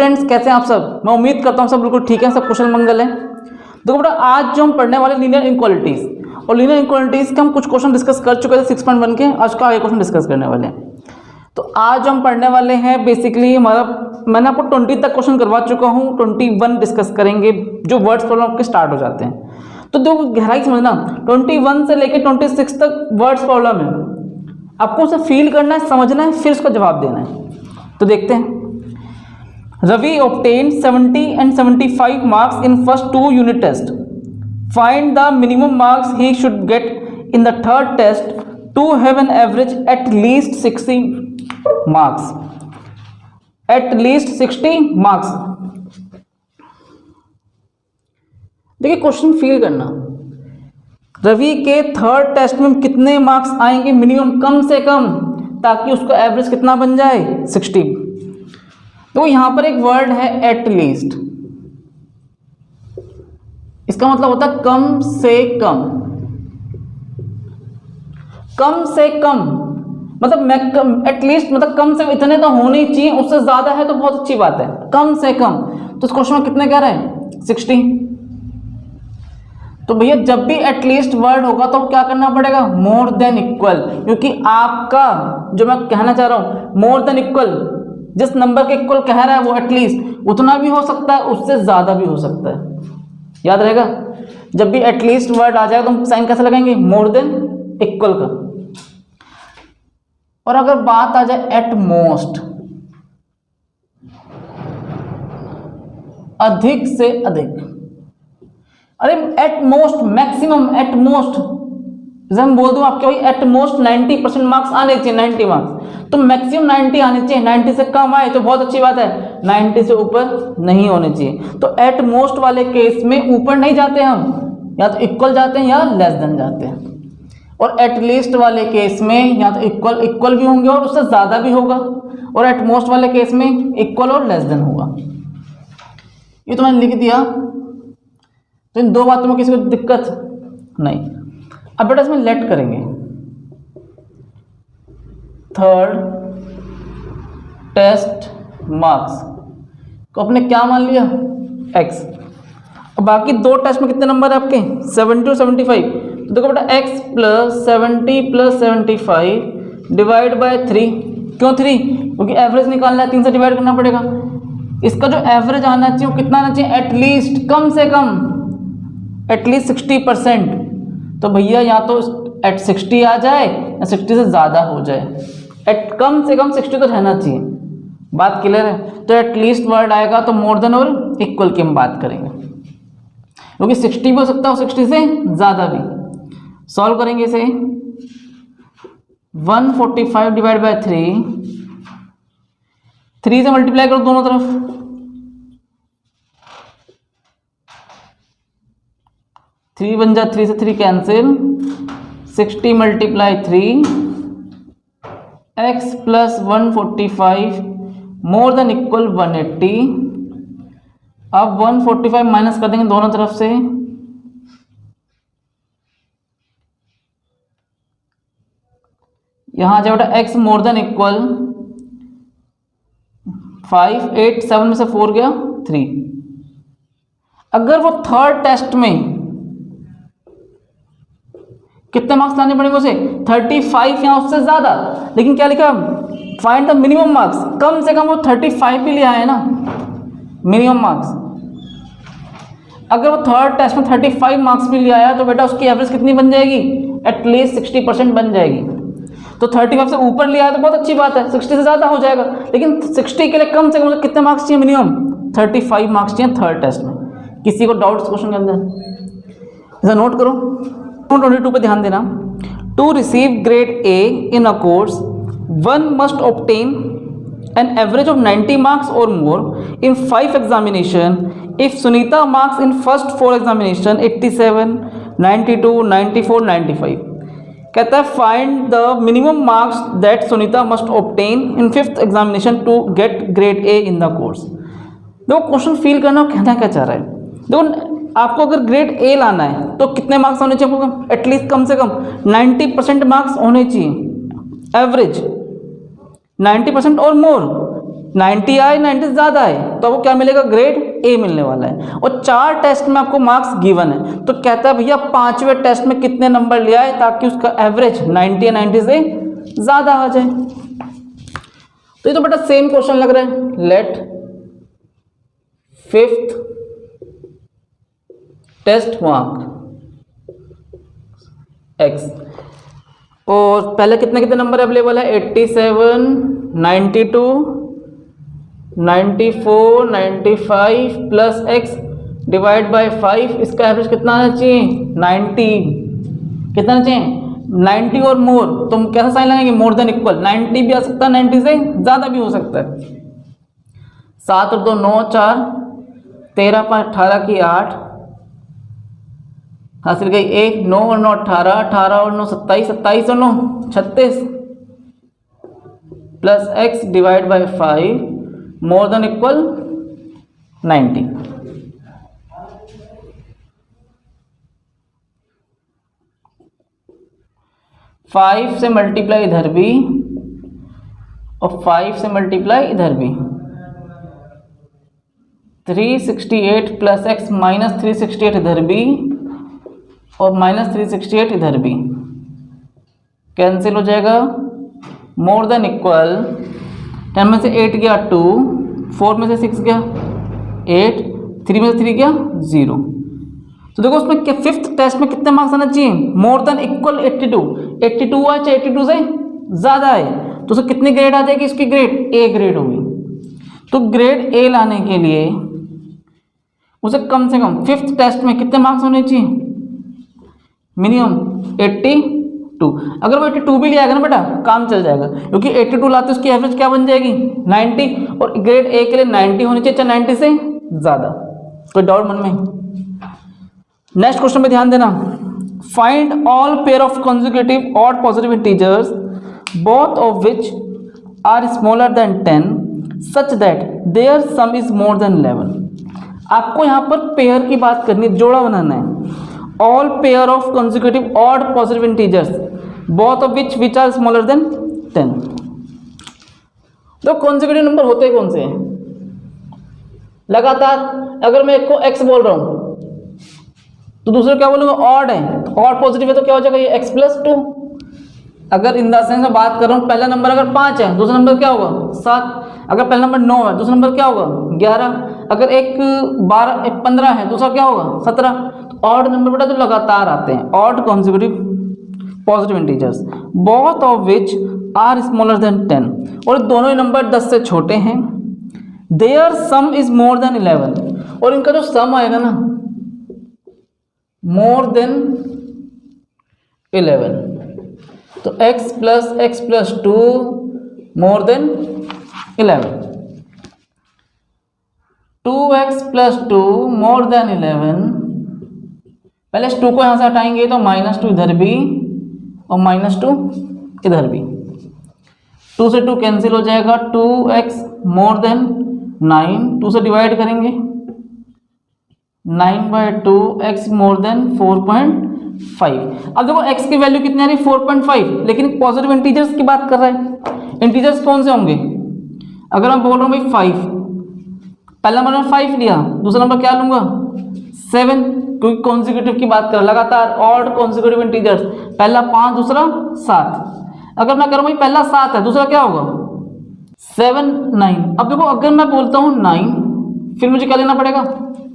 Students, कैसे हैं आप सब? मैं उम्मीद करता हूँ सब बिल्कुल ठीक है, सब कुशल मंगल है। देखो बेटा, आज जो हम पढ़ने वाले लीनियर इनक्वालिटीज़, और लीनियर इनक्वालिटीज़ के हम कुछ क्वेश्चन डिस्कस कर चुके थे 6.1 के। आज का आगे क्वेश्चन डिस्कस करने वाले हैं। तो आज हम पढ़ने वाले हैं बेसिकली हमारा, मैंने आपको 20 तक क्वेश्चन करवा चुका हूँ, 21 डिस्कस करेंगे जो वर्ड्स प्रॉब्लम के स्टार्ट हो जाते हैं। तो देखो गहराई समझना, 21 से लेकर 26 तक वर्ड्स प्रॉब्लम है, आपको उसे फील करना है, समझना है, फिर उसका जवाब देना है। तो देखते हैं। Ravi obtained 70 and 75 marks in first 2 unit test. Find the minimum marks he should get in the third test to have an average at least 60 marks. At least 60 marks. देखिए क्वेश्चन फील करना, रवि के third test में कितने marks आएंगे minimum, कम से कम, ताकि उसका average कितना बन जाए 60। तो यहां पर एक वर्ड है एट लीस्ट, इसका मतलब होता है कम से कम। कम से कम मतलब एटलीस्ट मतलब कम से इतने तो होने ही चाहिए, उससे ज्यादा है तो बहुत अच्छी बात है, कम से कम। तो इस क्वेश्चन में कितने कह रहे हैं 60। तो भैया जब भी एटलीस्ट वर्ड होगा तो क्या करना पड़ेगा, मोर देन इक्वल, क्योंकि आपका जो मैं कहना चाह रहा हूं मोर देन इक्वल, जिस नंबर के इक्वल कह रहा है वो एटलीस्ट उतना भी हो सकता है, उससे ज्यादा भी हो सकता है। याद रहेगा, जब भी एटलीस्ट वर्ड आ जाएगा तो हम साइन कैसे लगाएंगे, मोर देन इक्वल का। और अगर बात आ जाए एट मोस्ट, अधिक से अधिक, अरे at most, maximum, at most, जैसे हम बोल दूं आपके भाई एट मोस्ट 90% मार्क्स आने चाहिए, 90 मार्क्स, तो मैक्सिमम 90 आने चाहिए। 90 से कम आए तो बहुत अच्छी बात है, 90 से ऊपर नहीं होने चाहिए। तो एट मोस्ट वाले केस में ऊपर नहीं जाते हम, या तो इक्वल जाते हैं या लेस देन जाते हैं। और एट लीस्ट वाले केस में या तो इक्वल भी होंगे और उससे ज्यादा भी होगा, और एट मोस्ट वाले केस में इक्वल और लेस देन होगा। ये तो मैंने लिख दिया, तो इन दो बातों में किसी को दिक्कत नहीं। अब बेटा इसमें लेट करेंगे, थर्ड टेस्ट मार्क्स को अपने क्या मान लिया, x। और बाकी दो टेस्ट में कितने नंबर है आपके, 70 और 75। तो देखो बेटा x plus 70 plus 75 divide by 3। क्यों 3? क्योंकि एवरेज निकालना है, 3 से डिवाइड करना पड़ेगा। इसका जो एवरेज आना चाहिए वो कितना आना चाहिए, एटलीस्ट, कम से कम एटलीस्ट 60%। तो भैया या तो एट 60 आ जाए या 60 से ज़्यादा हो जाए, एट कम से कम 60 तो रहना चाहिए। बात क्लियर है? तो एटलीस्ट वर्ड आएगा तो मोर देन और इक्वल की हम बात करेंगे, क्योंकि 60 भी हो सकता है, 60 से ज़्यादा भी। सॉल्व करेंगे इसे, 145 डिवाइड बाय 3 से मल्टीप्लाई करो दोनों तरफ, 3 बन जा, 3 से 3 cancel, 60 multiply 3, x plus 145 more than equal 180। अब 145 माइनस कर देंगे दोनों तरफ से, यहां आ जाएगा x मोर देन इक्वल 5, 8, 7 में से 4 गया 3। अगर वो थर्ड टेस्ट में कितने मार्क्स लाने पड़ेंगे उसे, 35 या उससे ज्यादा। लेकिन क्या लिखा, फाइंड द मिनिमम मार्क्स, कम से कम वो 35 भी ले आए ना मिनिमम मार्क्स। अगर वो थर्ड टेस्ट में 35 मार्क्स भी ले आया तो बेटा उसकी एवरेज कितनी बन जाएगी, एटलीस्ट 60% बन जाएगी। तो 35 से ऊपर ले आया तो बहुत अच्छी बात है, 60 से ज्यादा हो जाएगा। लेकिन 60 के लिए कम से कम कितने मार्क्स चाहिए, मिनिमम 35 मार्क्स चाहिए थर्ड टेस्ट में। किसी को डाउट क्वेश्चन के अंदर, इसे नोट करो। 22 पे ध्यान देना। To receive grade A in a course one must obtain an average of 90 marks और more in 5 examination if Sunita marks in first 4 examination 87, 92, 94, 95। कहता है find the minimum marks that Sunita must obtain in 5th examination to get grade A in the course. देखो question feel करना, कहना क्या चाह रहा है। देखो आपको अगर ग्रेड ए लाना है तो कितने मार्क्स होने चाहिए, एटलीस्ट कम से कम 90% मार्क्स होने चाहिए, एवरेज 90% और मोर। 90 आए, 90 से ज़्यादा है तो आपको क्या मिलेगा, ग्रेड ए मिलने वाला है। और 4 टेस्ट में आपको मार्क्स गिवन है, तो कहता है भैया 5वें टेस्ट में कितने नंबर ले आए ताकि उसका एवरेज 90 या 90 से ज़्यादा आ जाए। तो ये तो बेटा सेम क्वेश्चन लग रहा है। Late 5th test mark x, और पहले कितने कितने नंबर अवेलेबल है, 87, 92, 94, 95 प्लस x डिवाइड बाय 5, इसका एवरेज कितना आना चाहिए, 90, कितना आना चाहिए 90 और मोर, तो हम कैसा साइन लगाएंगे, मोर देन इक्वल, 90 भी आ सकता है, 90 से ज़्यादा भी हो सकता है। 7 और 2 9, 4, 13 5 18 की 8, हासिल गई 1, 9 और 9 18, 18 और 9 27, 27 और 9 36 plus x divide by 5 more than equal 90। Five से मल्टीप्लाई इधर भी और 5 से मल्टीप्लाई इधर भी, 368 प्लस x माइनस 368 इधर भी और माइनस 368 इधर भी, कैंसिल हो जाएगा, मोर देन इक्वल, 10 में से 8 गया 2, 4 में से 6 गया 8, 3 में से 3 गया 0। तो देखो उसमें क्या 5th टेस्ट में कितने मार्क्स आना चाहिए, मोर देन इक्वल 82, 82 आए चाहे 82 से ज़्यादा है, तो उसे कितनी ग्रेड आ जाएगी, इसकी ग्रेड ए ग्रेड होगी। तो ग्रेड ए लाने के लिए उसे कम से कम 5th टेस्ट में कितने मार्क्स होने चाहिए, मिनिमम 82। अगर वो 82 भी ले आएगा ना बेटा काम चल जाएगा, क्योंकि 82 लाते उसकी एवरेज क्या बन जाएगी 90, और ग्रेड ए के लिए 90 होनी चाहिए, चाहे 90 से ज़्यादा। कोई डाउट मन में? नेक्स्ट क्वेश्चन में ध्यान देना, find all pair of consecutive odd positive integers both of which are smaller than 10 such that their sum is more than 11। आपको यहाँ पर पेयर की बात करनी है, जोड़ा बनाना है। All pair of consecutive odd positive integers both of which are smaller than 10। तो कंसेक्यूटिव नंबर होते कौन से हैं, लगातार। अगर मैं एक को x बोल रहा हूं तो दूसरे क्या बोलूंगा, ऑड है, तो ऑड पॉजिटिव है तो क्या हो जाएगा ये x प्लस 2। अगर इन द सेंस में बात कर रहा हूँ, पहला नंबर अगर 5 है दूसरा नंबर क्या होगा 7, अगर पहला नंबर 9 है दूसरा नंबर क्या होगा 11, अगर एक 12 एक 15 है दूसरा क्या होगा 17। ऑड नंबर बेटा तो लगातार आते हैं, odd consecutive positive integers both of which are smaller than 10, और दोनों ही नंबर 10 से छोटे हैं। Their sum is more than 11, और इनका जो सम आएगा ना मोर देन 11, तो x प्लस 2 मोर देन 11, 2x प्लस 2 मोर देन 11। पहले इस 2 को यहाँ से हटाएंगे तो -2 इधर भी और -2 इधर भी, 2 से 2 कैंसिल हो जाएगा, 2x मोर देन 9, 2 से डिवाइड करेंगे 9/2 x मोर देन 4.5। अब देखो x की वैल्यू कितनी आ रही है 4.5, लेकिन पॉजिटिव इंटीजर्स की बात कर रहा है। इंटीजर्स कौन से होंगे, अगर मैं बोल रहा हूँ भाई 5, पहला नंबर 5 लिया, दूसरा नंबर क्या लूंगा 7, क्योंकि कॉन्सेक्यूटिव की बात कर रहा लगातार, ऑड कॉन्सेक्यूटिव इंटीजर्स, पहला 5 दूसरा 7। अगर मैं करूँ भाई पहला 7 है दूसरा क्या होगा 7 9। अब देखो अगर मैं बोलता हूँ 9 फिर मुझे क्या लेना पड़ेगा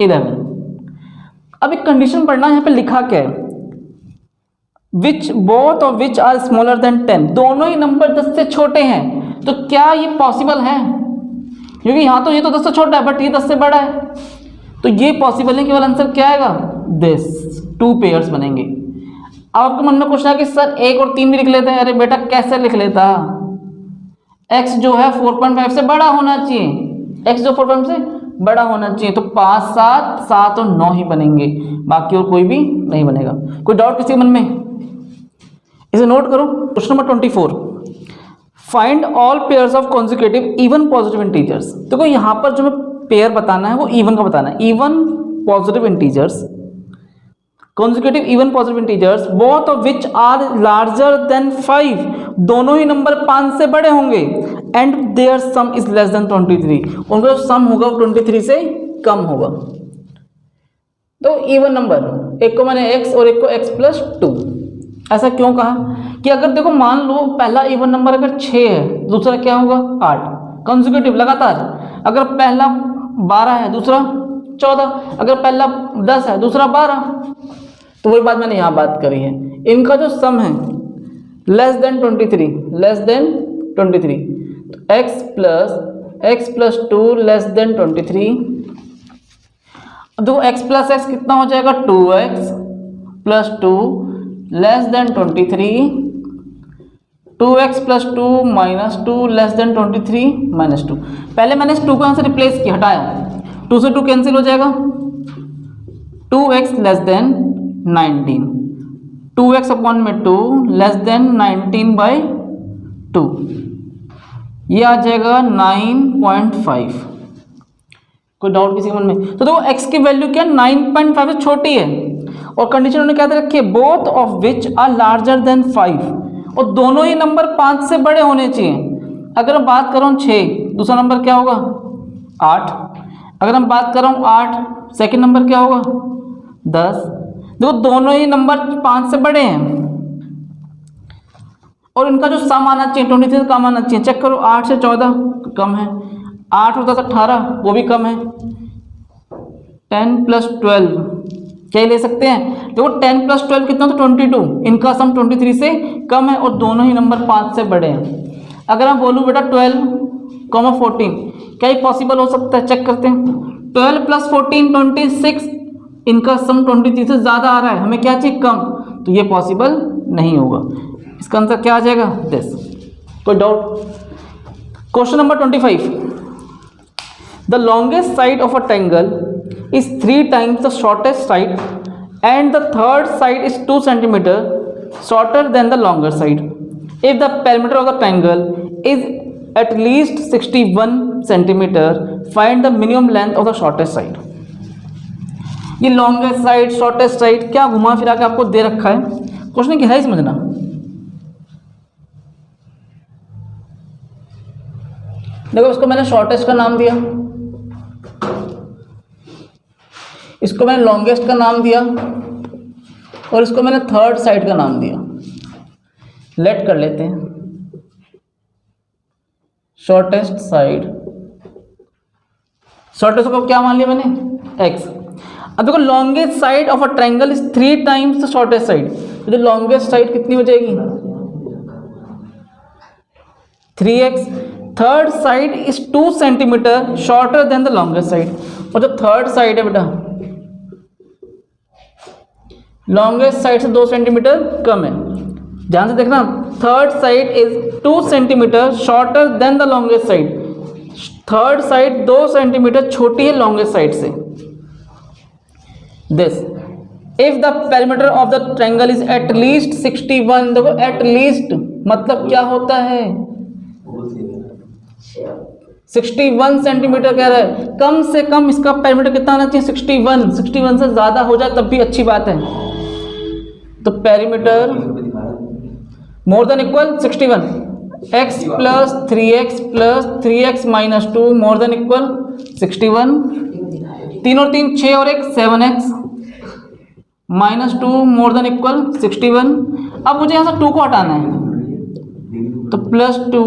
11। अब एक कंडीशन पढ़ना, यहाँ पे लिखा क्या है, which both of which are smaller than 10, दोनों ही नंबर 10 से छोटे हैं। तो क्या ये पॉसिबल है, क्योंकि यहाँ तो ये तो 10 से छोटा है बट ये 10 से बड़ा है, तो ये पॉसिबल है। केवल आंसर क्या आएगा दिस, 2 पेयर्स बनेंगे। अब आपके मन में क्वेश्चन है कि सर 1 और 3 भी लिख लेते हैं। अरे बेटा कैसे लिख लेता, x जो है 4.5 से बड़ा होना चाहिए, x जो 4.5 से बड़ा होना चाहिए, तो 5 7 7 और 9 ही बनेंगे, बाकी और कोई भी नहीं बनेगा। कोई डाउट किसी मन में, इसे नोट करो। Question number 24, find all pairs of consecutive even positive integers. देखो यहाँ पर जो मैं पेयर बताना है वो इवन का बताना है, even positive integers consecutive even positive integers both of which are larger than 5, दोनों ही नंबर 5 से बड़े होंगे, and their sum is less than 23, उनका जो सम होगा वो 23 से कम होगा। तो इवन नंबर, एक को मैंने x और एक को x प्लस 2, ऐसा क्यों कहा कि अगर देखो मान लो पहला इवन नंबर अगर 6 है, दूसरा क्या होगा 8, कंसेक्यूटिव लगातार। अगर पहला 12 है, दूसरा 14, अगर पहला 10 है, दूसरा 12, तो वही बात मैंने यहाँ बात करी है। इनका जो सम है लेस देन 23, लेस देन 23, तो x प्लस 2 लेस देन 23। देखो x प्लस x कितना हो जाएगा 2x plus 2 less than 23, 2x plus 2 minus 2 less than 23 minus 2। पहले मैंने इस 2 को यहाँ से रिप्लेस किया, हटाया, 2 से 2 कैंसिल हो जाएगा, 2x less than 19, 2x upon में 2 लेस देन 19 बाई 2, ये आ जाएगा 9.5। कोई डाउट किसी मन में? तो देखो x की वैल्यू क्या 9.5 से छोटी है, और कंडीशन उन्होंने क्या दे रखी है, both of which are larger than 5, और दोनों ही नंबर 5 से बड़े होने चाहिए। अगर मैं बात कर रहा हूँ 6, दूसरा नंबर क्या होगा 8, अगर हम बात कर रहा हूँ 8, सेकेंड नंबर क्या होगा 10। देखो दोनों ही नंबर 5 से बड़े हैं, और इनका जो सम आना चाहिए 23 कम आना चाहिए। चेक करो, 8 से 14 कम है, 8 और 10 18 वो भी कम है, 10 प्लस 12 क्या ले सकते हैं? देखो 10 प्लस 12 कितना, तो 22, इनका सम 23 से कम है, और दोनों ही नंबर 5 से बड़े हैं। अगर मैं बोलूँ बेटा 12, 14, क्या ये पॉसिबल हो सकता है? चेक करते हैं। 12 प्लस 14 26, इनका सम 23 से ज़्यादा आ रहा है, हमें क्या चाहिए कम, तो ये पॉसिबल नहीं होगा। इसका आंसर क्या आ जाएगा दिस। कोई doubt? Question number 25, the longest side of a triangle is 3 times the shortest side and the third side is 2 centimeter shorter than the longer side. If the perimeter of the triangle is at least 61 centimeter, find the minimum length of the shortest side. ये longest side, shortest side क्या घुमा फिरा के आपको दे रखा है, question की है समझना। देखो इसको मैंने शॉर्टेस्ट का नाम दिया, इसको मैंने लॉन्गेस्ट का नाम दिया, और इसको मैंने थर्ड साइड का नाम दिया। लेट कर लेते हैं, शॉर्टेस्ट साइड, शॉर्टेस्ट को क्या मान लिया मैंने x। अब देखो longest side of a triangle is 3 times the shortest side, तो लॉन्गेस्ट साइड कितनी हो जाएगी 3x, third side is 2 centimetre shorter than the longest side, और जो थर्ड साइड है बेटा लॉन्गेस्ट साइड से 2 सेंटीमीटर कम है। ध्यान से देखना, third side is 2 centimetre shorter than the longest side, third side 2 centimetre छोटी है लॉन्गेस्ट साइड से। This if the perimeter of the triangle is at least 61, देखो एट लीस्ट मतलब क्या होता है 61 सेंटीमीटर कह रहा है, कम से कम इसका पेरीमीटर कितना आना चाहिए 61, 61 से ज़्यादा हो जाए तब भी अच्छी बात है। तो perimeter more than equal 61, x plus 3x minus 2 more than equal 61, 3 और 3 6 और 1 7x minus 2 more than equal 61। अब मुझे यहाँ से 2 को हटाना है, तो plus two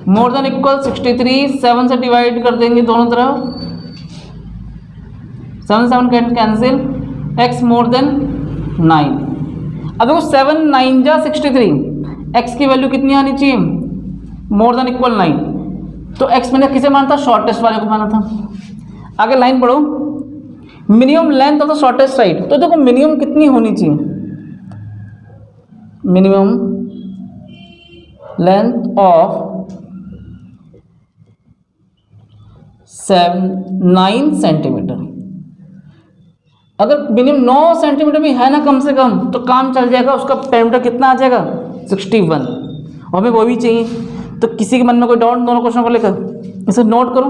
more than equal 63, 7 से डिवाइड कर देंगे दोनों तरफ, 7 7 कैंसिल, x मोर देन 9। अब देखो 7 9 जा 63, x की वैल्यू कितनी आनी चाहिए मोर देन इक्वल 9, तो x मैंने किसे माना था शॉर्टेस्ट वाले को माना था। आगे लाइन पढ़ो, minimum length of the shortest side, तो देखो मिनिमम कितनी होनी चाहिए, मिनिमम लेंथ ऑफ 9 सेंटीमीटर। अगर मिनिमम 9 सेंटीमीटर भी है ना कम से कम, तो काम चल जाएगा, उसका पेरीमीटर कितना आ जाएगा 61, और हमें वो भी चाहिए। तो किसी के मन में कोई डाउट दोनों क्वेश्चन को लेकर, इसे नोट करो।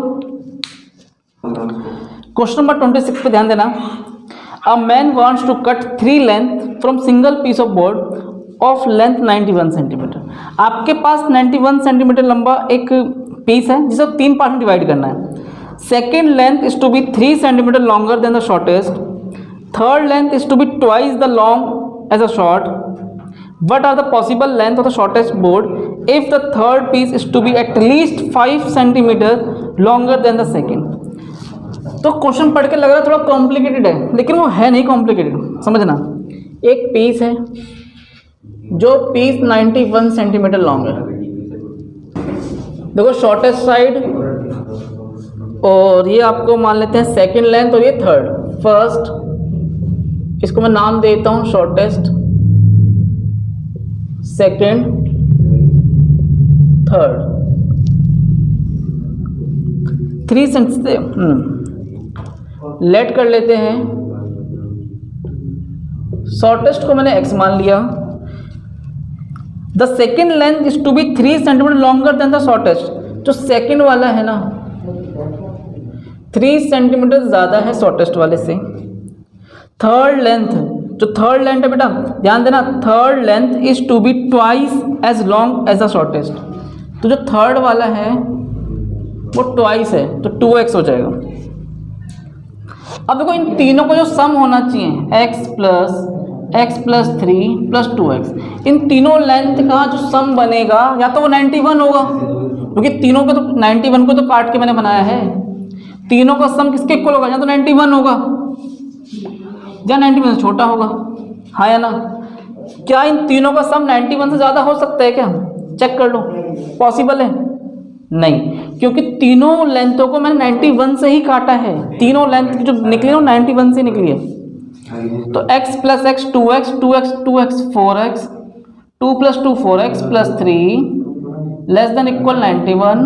क्वेश्चन नंबर 26 पे ध्यान देना। A man wants to cut 3 length from single piece of board of length 91 centimetre. आपके पास 91 सेंटीमीटर लंबा एक पीस है जिसे 3 पार्ट में डिवाइड करना है। Second length is to be 3 centimetre longer than the shortest, third length is to be twice the long as a short. What are the possible length of the shortest board if the third piece is to be at least 5 centimeter longer than the second? तो question पढ़ के लग रहा है थोड़ा complicated है, लेकिन वो है नहीं कॉम्प्लिकेटेड। समझना, एक पीस है जो पीस 91 सेंटीमीटर लॉन्ग है। देखो शॉर्टेस्ट साइड, और ये आपको मान लेते हैं सेकेंड लेंथ और ये थर्ड। फर्स्ट, इसको मैं नाम देता हूँ shortest, second, third. 3 centimetre let कर लेते हैं। शॉर्टेस्ट को मैंने x मान लिया। The second length is to be 3 centimetre longer than the shortest. जो सेकेंड वाला है ना 3 सेंटीमीटर ज़्यादा है शॉर्टेस्ट वाले से। थर्ड लेंथ, जो थर्ड लेंथ है बेटा ध्यान देना, third length is to be twice as long as the shortest. तो जो थर्ड वाला है वो ट्वाइस है, तो 2x हो जाएगा। अब देखो इन तीनों को जो सम होना चाहिए x प्लस 3 प्लस 2x, इन तीनों लेंथ का जो सम बनेगा या तो वो 91 होगा, क्योंकि तीनों को तो 91 को तो काट के मैंने बनाया है। तीनों का सम किसके इक्वल होगा, या तो 91 होगा या 91 से छोटा होगा, हाँ या ना। क्या इन तीनों का सम 91 से ज़्यादा हो सकता है क्या? चेक कर लो, पॉसिबल है? नहीं, क्योंकि तीनों लेंथों को मैंने 91 से ही काटा है। तीनों लेंथ जो निकली है 91 से निकली है। तो x plus x 2x 2x 2x 4x 2 plus 2 4x plus 3 less than equal 91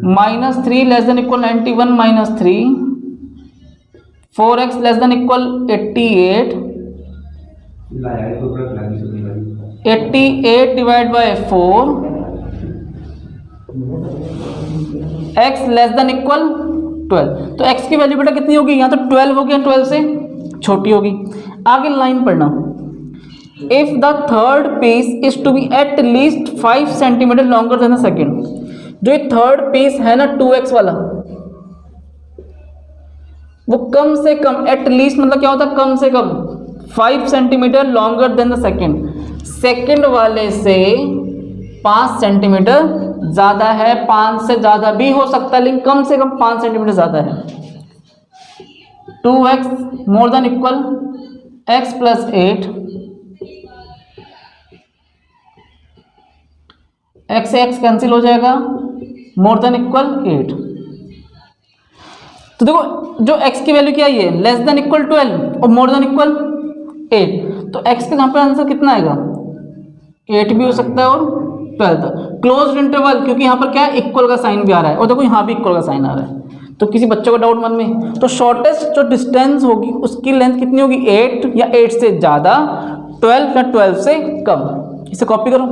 minus 3 less than equal 91 minus 3 4x less than equal 88 divide by 4 x less than equal 12। तो x की वैल्यू बेटा कितनी होगी, यहाँ तो 12 होगी, 12 से छोटी होगी। आगे लाइन पढ़ना, if the third piece is to be at least 5 centimetre longer than the second. जो थर्ड पीस है ना 2x वाला, वो कम से कम, एट लीस्ट मतलब क्या होता है, कम से कम 5 centimetre longer than the second. Second वाले से 5 सेंटीमीटर ज़्यादा है, 5 से ज़्यादा भी हो सकता है, लेकिन कम से कम 5 सेंटीमीटर ज़्यादा है। 2x more than equal x plus 8, x से x कैंसिल हो जाएगा, मोर देन इक्वल 8। तो देखो जो x की वैल्यू क्या है, लेस देन इक्वल 12 और मोर देन इक्वल 8। तो x के यहाँ पर आंसर कितना आएगा, 8 भी हो सकता है और 12 तक। क्लोज्ड इंटरवल, क्योंकि यहाँ पर क्या है, इक्वल का साइन भी आ रहा है, और देखो यहाँ भी इक्वल का साइन आ रहा है। तो किसी बच्चे को डाउट मन में, तो शॉर्टेस्ट जो डिस्टेंस होगी उसकी लेंथ कितनी होगी, 8 या 8 से ज़्यादा, 12 या 12 से कम। इसे कॉपी करो।